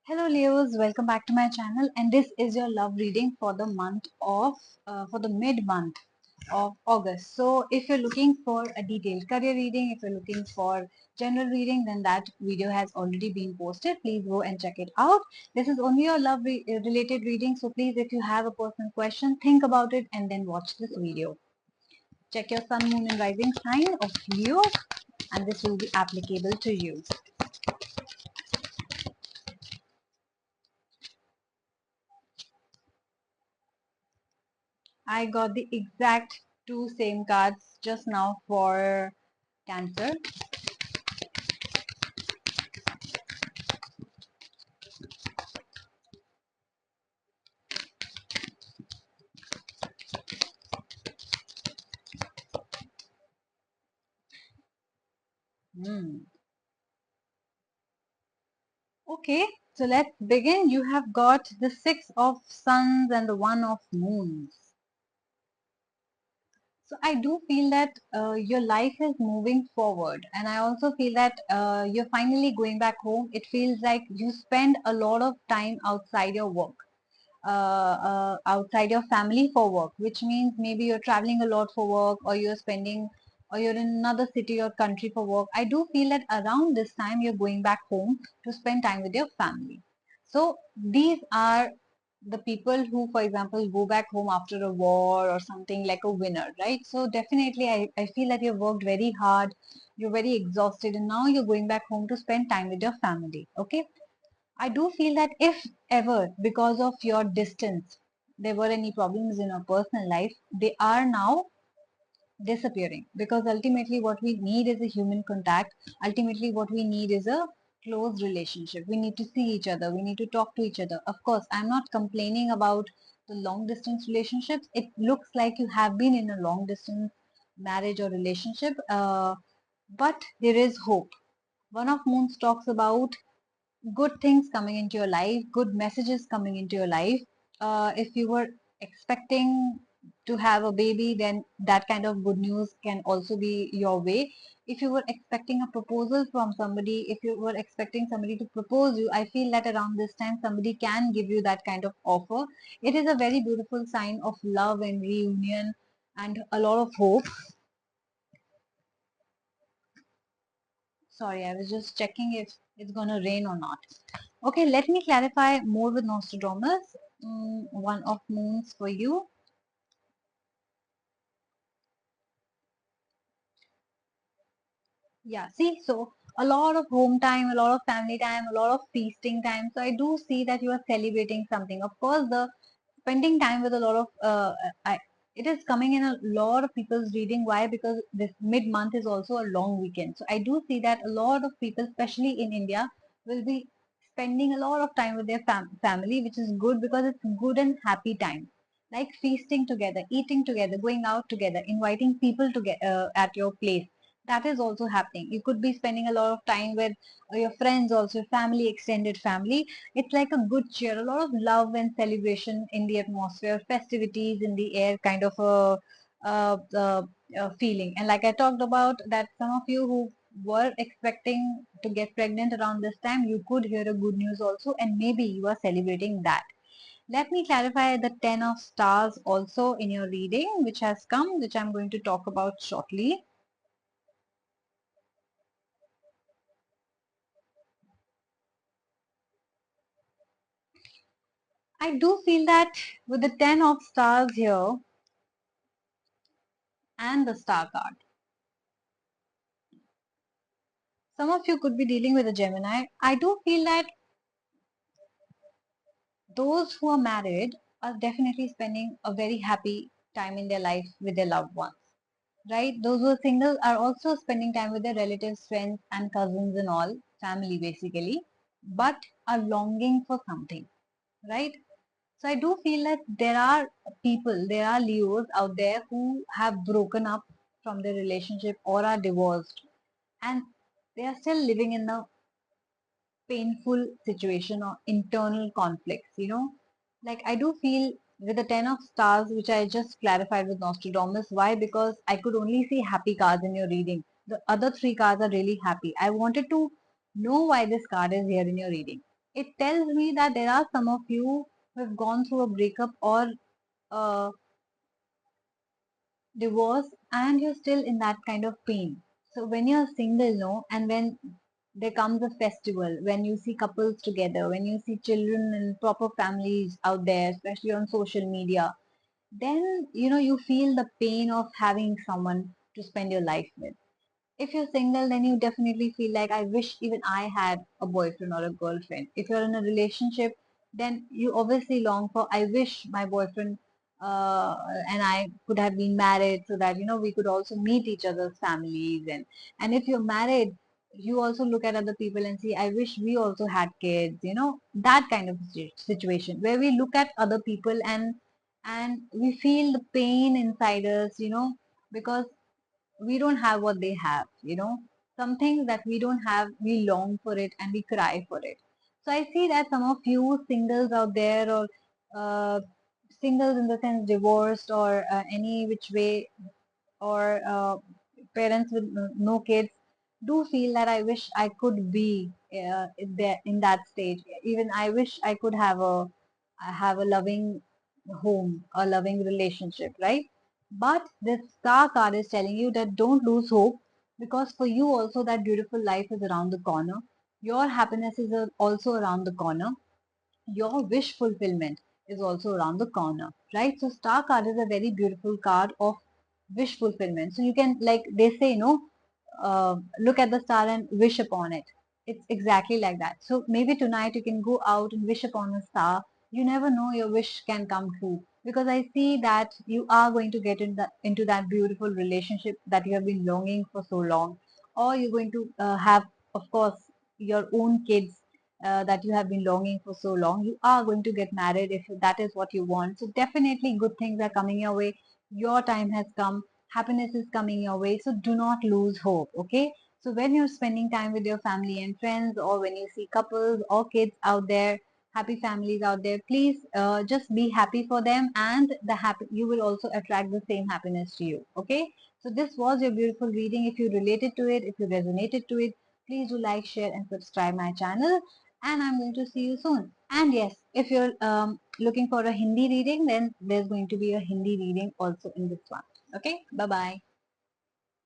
Hello Leos, welcome back to my channel, and this is your love reading for the month of for the mid month of August. So if you're looking for a detailed career reading, if you're looking for general reading, then that video has already been posted. Please go and check it out. This is only your love related reading, so please, if you have a personal question, think about it and then watch this video. Check your sun, moon and rising sign of Leo, and this will be applicable to you. I got the exact two same cards just now for Cancer. Hmm. Okay, so let's begin. You have got the Six of Suns and the One of Moons. So I do feel that your life is moving forward, and I also feel that you're finally going back home. It feels like you spend a lot of time outside your work, outside your family for work, which means maybe you're traveling a lot for work, or you're in another city or country for work. I do feel that around this time you're going back home to spend time with your family. So these are the people who, for example, go back home after a war or something, like a winner, right? So definitely I feel that you've worked very hard, you're very exhausted, and now you're going back home to spend time with your family. Okay, I do feel that if ever, because of your distance, there were any problems in your personal life, they are now disappearing, because ultimately what we need is a human contact. Ultimately what we need is a close relationship. We need to see each other, we need to talk to each other. Of course, I'm not complaining about the long distance relationships. It looks like you have been in a long distance marriage or relationship, but there is hope. One of Moons talks about good things coming into your life, good messages coming into your life. If you were expecting to have a baby, then that kind of good news can also be your way. If you were expecting a proposal from somebody, if you were expecting somebody to propose you, I feel that around this time somebody can give you that kind of offer. It is a very beautiful sign of love and reunion and a lot of hope. Sorry, I was just checking if it's gonna rain or not. Okay, let me clarify more with Nostradamus. One of Moons for you. Yeah, see, so a lot of home time, a lot of family time, a lot of feasting time. So I do see that you are celebrating something. Of course, the spending time with a lot of it is coming in a lot of people's reading. Why? Because this mid month is also a long weekend. So I do see that a lot of people, especially in India, will be spending a lot of time with their family, which is good because it's good and happy time. Like feasting together, eating together, going out together, inviting people to get at your place, that is also happening. You could be spending a lot of time with your friends, also your family, extended family. It's like a good cheer, a lot of love and celebration in the atmosphere, festivities in the air, kind of a feeling. And like I talked about, that some of you who were expecting to get pregnant around this time, you could hear a good news also, and maybe you are celebrating that. Let me clarify the 10 of stars also in your reading, which has come, which I'm going to talk about shortly. I do feel that with the 10 of stars here and the star card, some of you could be dealing with a Gemini. I do feel that those who are married are definitely spending a very happy time in their life with their loved ones, right? Those who are single are also spending time with their relatives, friends, and cousins and all, family basically, but are longing for something, right? So I do feel that there are people, there are Leos out there who have broken up from their relationship or are divorced, and they are still living in a painful situation or internal conflicts, Like I do feel with the 10 of stars, which I just clarified with Nostradamus. Why? Because I could only see happy cards in your reading. The other three cards are really happy. I wanted to know why this card is here in your reading. It tells me that there are some of you who have gone through a breakup or a divorce and you're still in that kind of pain. So when you're single, no, and when there comes a festival, when you see couples together, when you see children and proper families out there, especially on social media, then you feel the pain of having someone to spend your life with. If you're single, then you definitely feel like, I wish even I had a boyfriend or a girlfriend. If you're in a relationship, then you obviously long for, I wish my boyfriend uh, and I could have been married so that we could also meet each other's families. And if you're married, you also look at other people and see, I wish we also had kids. That kind of situation where we look at other people and we feel the pain inside us. Because we don't have what they have. Some things that we don't have, we long for it and we cry for it. So I see that some of you singles out there, or uh, singles in the sense divorced, or any which way, or parents with no kids, do feel that I wish I could be in that stage. Even I wish I could have a loving home, a loving relationship, right? But this star card is telling you that don't lose hope, because for you also that beautiful life is around the corner. Your happiness is also around the corner. Your wish fulfillment is also around the corner, right? So star card is a very beautiful card of wish fulfillment. So you can, like they say, look at the star and wish upon it. It's exactly like that. So maybe tonight you can go out and wish upon a star. You never know, your wish can come true, because I see that you are going to get into that beautiful relationship that you have been longing for so long, or you're going to have, of course, your own kids that you have been longing for so long. You are going to get married if that is what you want. So definitely good things are coming your way. Your time has come. Happiness is coming your way. So do not lose hope. Okay. So when you're spending time with your family and friends, or when you see couples or kids out there, happy families out there, please just be happy for them, and you will also attract the same happiness to you. Okay. So this was your beautiful reading. If you related to it, if you resonated to it, please do like, share, and subscribe my channel, and I'm going to see you soon. And yes, if you're looking for a Hindi reading, then there's going to be a Hindi reading also in this one. Okay, bye bye.